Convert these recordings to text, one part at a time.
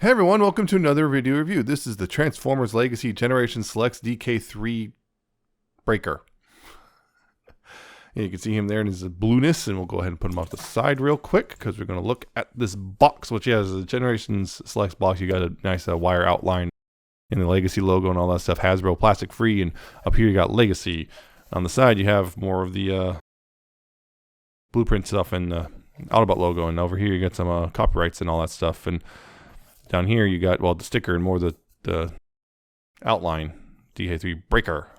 Hey everyone, welcome to another video review. This is the Transformers Legacy Generation Selects DK-3 Breaker. And you can see him there in his blueness, and we'll go ahead and put him off the side real quick because we're going to look at this box, which has a Generation Selects box. You got a nice wire outline and the Legacy logo and all that stuff. Hasbro, plastic free, and up here you got Legacy. On the side you have more of the blueprint stuff and the Autobot logo, and over here you got some copyrights and all that stuff. And down here you got, well, the sticker and more the outline, DK-3 Breaker.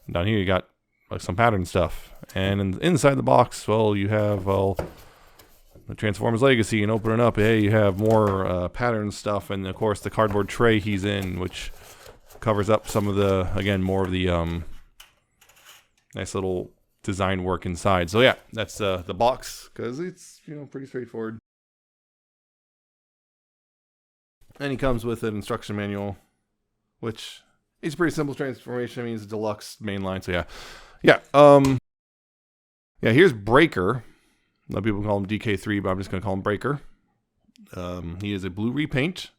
And down here you got like some pattern stuff. And inside the box, well, you have, well, the Transformers Legacy, and open it up, hey, you have more pattern stuff, and of course the cardboard tray he's in, which covers up some of the, again, more of the nice little design work inside. So yeah, that's the box, because it's, you know, pretty straightforward. And he comes with an instruction manual, which is a pretty simple transformation. I mean, it's a deluxe mainline, so yeah. Yeah, here's Breaker. A lot of people call him DK-3, but I'm just going to call him Breaker. He is a blue repaint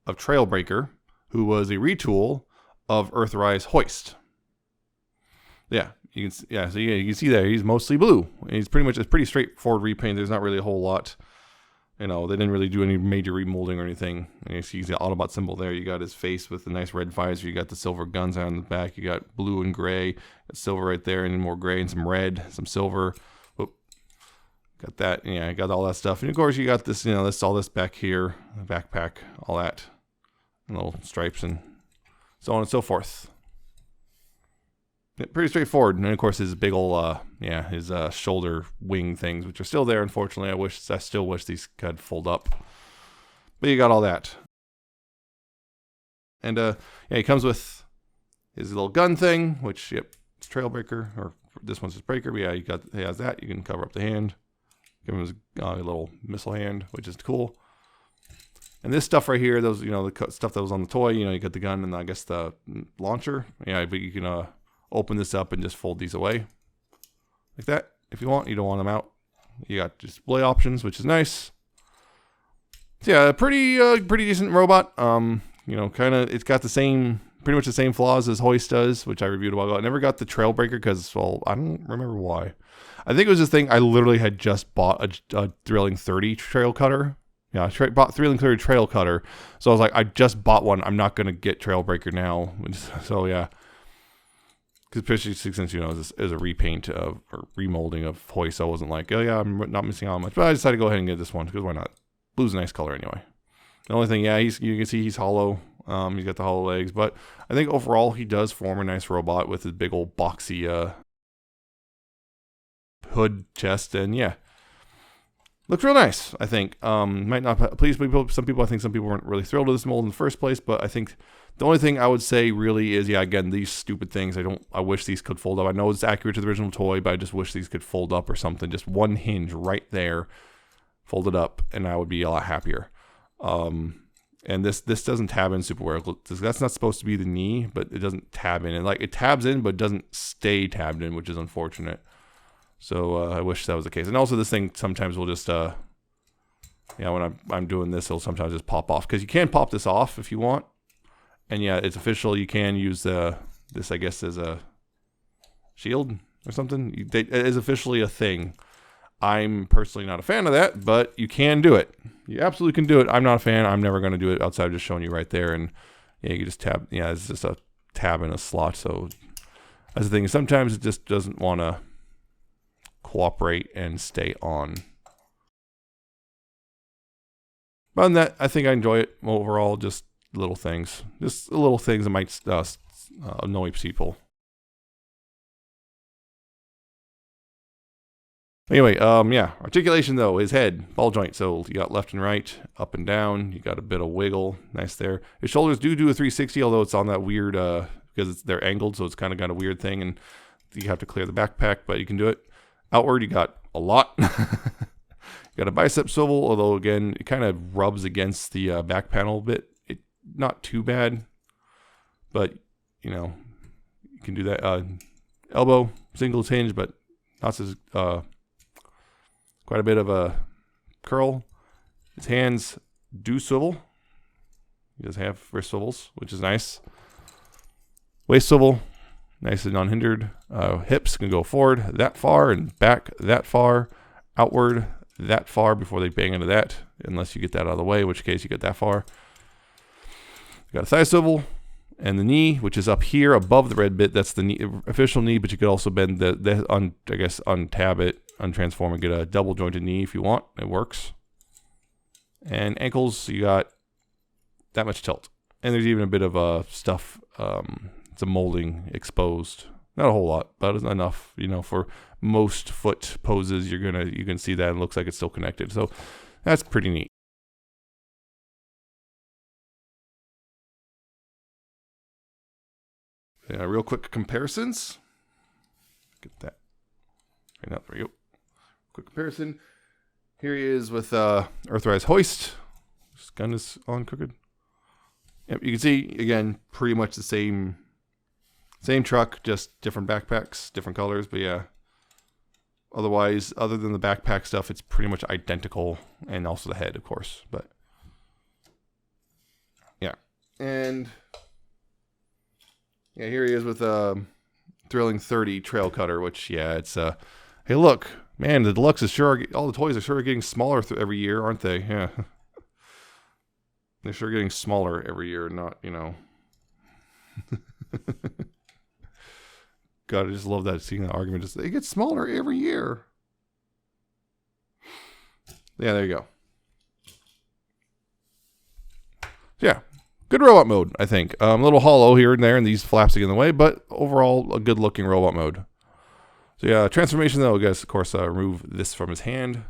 of Trailbreaker, who was a retool of Earthrise Hoist. Yeah, you can see that he's mostly blue. He's pretty much a pretty straightforward repaint. There's not really a whole lot. You know, they didn't really do any major remolding or anything. And you see the Autobot symbol there. You got his face with the nice red visor. You got the silver guns on the back. You got blue and gray. Got silver right there, and more gray and some red, some silver. Whoop. Got that. Yeah, I got all that stuff. And of course, you got this, you know, all this back here, the backpack, all that, and little stripes and so on and so forth. Yeah, pretty straightforward. And of course, his big old, his shoulder wing things, which are still there. Unfortunately, I still wish these could fold up. But you got all that. And yeah, he comes with his little gun thing, which, yep, it's Trailbreaker, or this one's his Breaker. But yeah, he has that. You can cover up the hand. Give him his little missile hand, which is cool. And this stuff right here, those, you know, the stuff that was on the toy. You know, you got the gun and I guess the launcher. Yeah, but you can open this up and just fold these away like that if you want. You don't want them out. You got display options, which is nice. So yeah, pretty decent robot. You know, kind of, it's got pretty much the same flaws as Hoist does, which I reviewed a while ago. I never got the Trailbreaker because, well, I don't remember why. I think it was this thing, I literally had just bought a Thrilling 30 trail cutter. Yeah, I bought Thrilling 30 trail cutter. So I was like, I just bought one. I'm not going to get Trailbreaker now. So yeah. Because Pitchy 6 inch, you know, is a repaint of, or remolding of Hoist. So I wasn't like, oh yeah, I'm not missing out much. But I decided to go ahead and get this one, because why not? Blue's a nice color anyway. The only thing, yeah, you can see he's hollow. He's got the hollow legs. But I think overall he does form a nice robot with his big old boxy hood, chest, and yeah. Looks real nice, I think. Might not please some people. I think some people weren't really thrilled with this mold in the first place, but I think the only thing I would say really is, yeah, again, these stupid things. I wish these could fold up. I know it's accurate to the original toy, but I just wish these could fold up or something. Just one hinge right there, fold it up, and I would be a lot happier. And this doesn't tab in super well. That's not supposed to be the knee, but it doesn't tab in. And like, it tabs in, but doesn't stay tabbed in, which is unfortunate. So I wish that was the case. And also this thing sometimes will just, yeah, when I'm doing this, it'll sometimes just pop off. Because you can pop this off if you want. And yeah, it's official. You can use this, I guess, as a shield or something. It is officially a thing. I'm personally not a fan of that, but you can do it. You absolutely can do it. I'm not a fan. I'm never going to do it outside of just showing you right there. And yeah, you can just tab. Yeah, it's just a tab in a slot. So that's the thing. Sometimes it just doesn't want to cooperate and stay on. But on that, I think I enjoy it overall. Just little things that might annoy people. Anyway, yeah, articulation though, his head, ball joint, so you got left and right, up and down, you got a bit of wiggle, nice there. His shoulders do a 360, although it's on that weird, because they're angled, so it's kind of got a weird thing, and you have to clear the backpack, but you can do it. Outward, you got a lot. You got a bicep swivel, although again, it kind of rubs against the back panel a bit. Not too bad, but you know, you can do that. Elbow, singles hinge, but not as quite a bit of a curl. His hands do swivel, He does have wrist swivels, which is nice. Waist swivel, nice and unhindered. Hips can go forward that far and back that far, outward that far before they bang into that, unless you get that out of the way, in which case you get that far. You got a thigh swivel, and the knee, which is up here above the red bit. That's the knee, official knee, but you could also bend untab it, untransform, and get a double jointed knee if you want. It works. And ankles, you got that much tilt. And there's even a bit of stuff, some molding exposed. Not a whole lot, but it's enough, you know, for most foot poses. You can see that it looks like it's still connected. So that's pretty neat. Yeah, real quick comparisons. Get that. Right now, there we go. Quick comparison. Here he is with Earthrise Hoist. This gun is on crooked. Yep, you can see again, pretty much the same truck, just different backpacks, different colors. But yeah, otherwise, other than the backpack stuff, it's pretty much identical, and also the head, of course. But yeah, and yeah, here he is with Thrilling 30 Trail Cutter, which yeah, it's hey look, man, the deluxe is sure, all the toys are sure getting smaller every year, aren't they? Yeah. They're sure getting smaller every year, not, you know. God, I just love that, seeing that argument. Just, they get smaller every year. Yeah, there you go. Yeah, good robot mode, I think. A little hollow here and there, and these flaps are in the way, but overall, a good-looking robot mode. So yeah, transformation though, I guess, of course, remove this from his hand.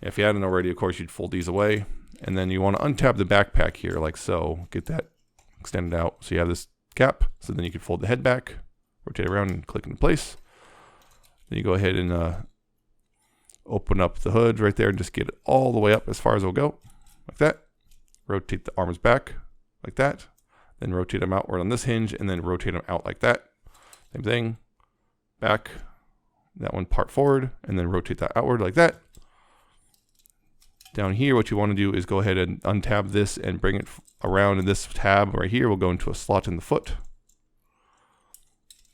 If you hadn't already, of course, you'd fold these away. And then you want to untap the backpack here, like so. Get that extended out. So you have this cap. So then you can fold the head back, rotate around, and click into place. Then you go ahead and open up the hood right there and just get it all the way up as far as it'll go, like that. Rotate the arms back, like that. Then rotate them outward on this hinge, and then rotate them out like that. Same thing. Back. That one part forward, and then rotate that outward like that. Down here, what you want to do is go ahead and untab this and bring it around, and this tab right here will go into a slot in the foot.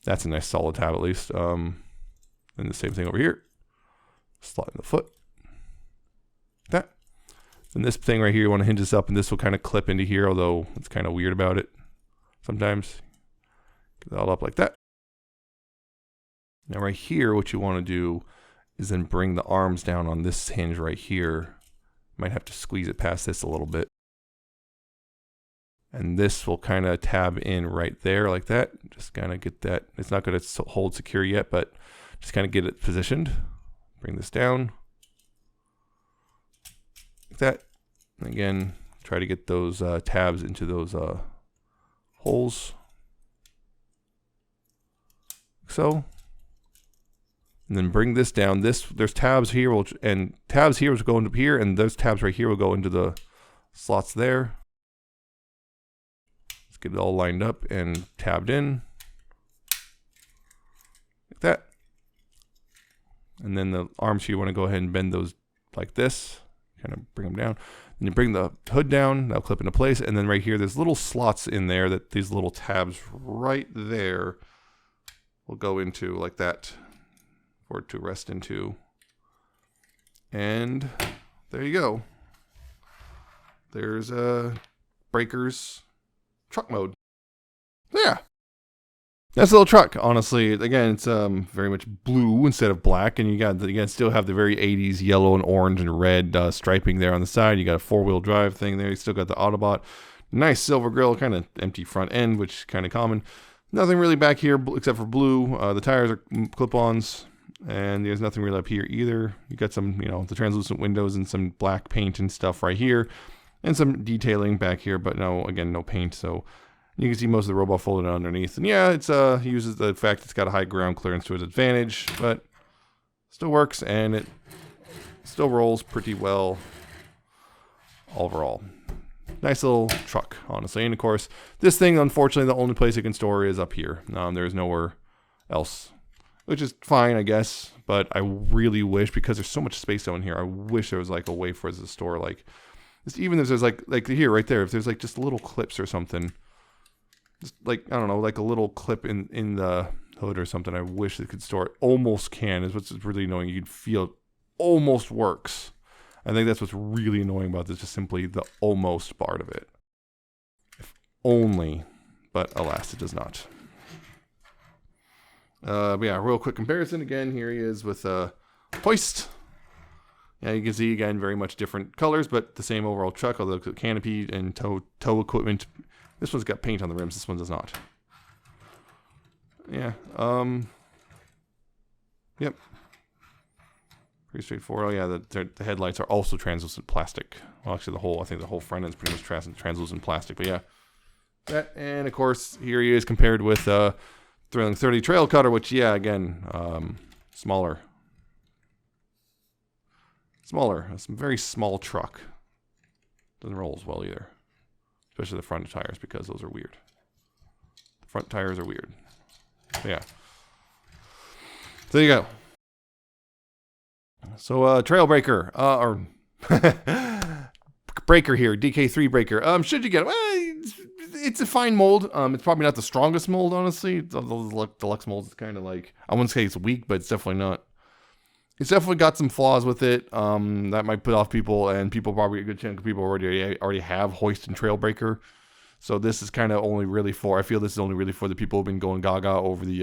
That's a nice solid tab, at least. And the same thing over here. Slot in the foot. That. And this thing right here, you want to hinge this up, and this will kind of clip into here, although it's kind of weird about it sometimes. Get it all up like that. Now right here, what you want to do is then bring the arms down on this hinge right here. Might have to squeeze it past this a little bit. And this will kind of tab in right there like that. Just kind of get that. It's not going to hold secure yet, but just kind of get it positioned. Bring this down. Like that. And again, try to get those tabs into those holes. Like so. And then bring this down. There's tabs here, and tabs here will go into here, and those tabs right here will go into the slots there. Let's get it all lined up and tabbed in. Like that. And then the arms here, you want to go ahead and bend those like this. Kind of bring them down. And you bring the hood down, that'll clip into place. And then right here, there's little slots in there that these little tabs right there will go into like that. For it to rest into. And there you go. There's Breaker's truck mode. Yeah. That's a little truck, honestly. Again, it's very much blue instead of black, and you got again still have the very 80s yellow and orange and red striping there on the side. You got a 4-wheel drive thing there. You still got the Autobot. Nice silver grille, kind of empty front end, which is kind of common. Nothing really back here except for blue. The tires are clip-ons. And there's nothing really up here either. You got some, you know, the translucent windows and some black paint and stuff right here. And some detailing back here, but no, again, no paint. So you can see most of the robot folded underneath. And yeah, it's uses the fact it's got a high ground clearance to its advantage, but still works, and it still rolls pretty well overall. Nice little truck, honestly. And of course, this thing, unfortunately, the only place it can store is up here. There's nowhere else. Which is fine, I guess, but I really wish, because there's so much space down here, I wish there was like a way for us to store like Just even if there's like here, right there, if there's like just little clips or something, just like, I don't know, like a little clip in the hood or something, I wish it could store it. Almost can is what's really annoying. You'd feel it almost works. I think that's what's really annoying about this, just simply the almost part of it. If only, but alas, it does not. But yeah, real quick comparison. Again, here he is with hoist. Yeah, you can see, again, very much different colors, but the same overall truck, although the canopy and tow equipment. This one's got paint on the rims. This one does not. Yeah. Yep. Pretty straightforward. Oh, yeah, the headlights are also translucent plastic. Well, actually, I think the whole front end is pretty much translucent plastic, but yeah. That, and of course, here he is compared with Thrilling 30 Trail Cutter, which, yeah, again, smaller. It's a very small truck. Doesn't roll as well either. Especially the front tires, because those are weird. The front tires are weird. So, yeah. So there you go. So Trailbreaker, or Breaker here, DK-3 Breaker. Should you get it? Well, it's a fine mold. It's probably not the strongest mold, honestly. The deluxe mold is kind of like, I wouldn't say it's weak, but it's definitely not. It's definitely got some flaws with it. That might put off people, and people probably, a good chunk of people already have hoist and Trailbreaker. So this is kind of only really for, I feel this is only really for the people who've been going gaga over the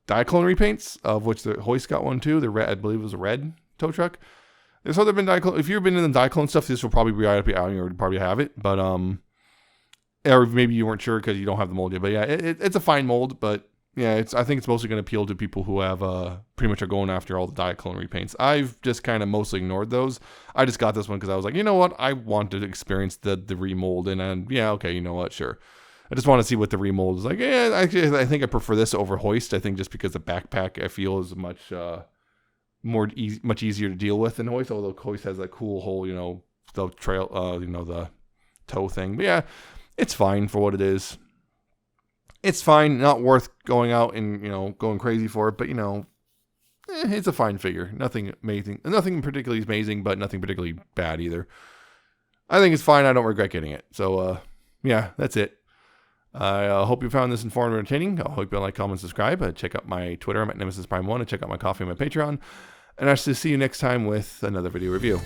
Diaclone repaints, of which the hoist got one too. The red, I believe it was a red tow truck. There's other been Diaclone. If you've been in the Diaclone stuff, this will probably be right up your alley, or probably have it. But or maybe you weren't sure because you don't have the mold yet. But yeah, it's a fine mold, but yeah, I think it's mostly going to appeal to people who have pretty much are going after all the Diaclone repaints. I've just kind of mostly ignored those. I just got this one because I was like, you know what, I want to experience the remold, and yeah, okay, you know what, sure. I just want to see what the remold is like. Yeah, actually, I think I prefer this over hoist. I think just because the backpack I feel is much much easier to deal with than hoist. Although hoist has that cool whole, the trail, the toe thing. But yeah, it's fine for what it is. It's fine, not worth going out and, going crazy for it, but, it's a fine figure. Nothing amazing. Nothing particularly amazing, but nothing particularly bad either. I think it's fine. I don't regret getting it. So, yeah, that's it. I hope you found this informative and entertaining. I hope you like, comment, subscribe. Check out my Twitter. I'm at Nemesis Prime 1, and check out my coffee and my Patreon. And I shall see you next time with another video review.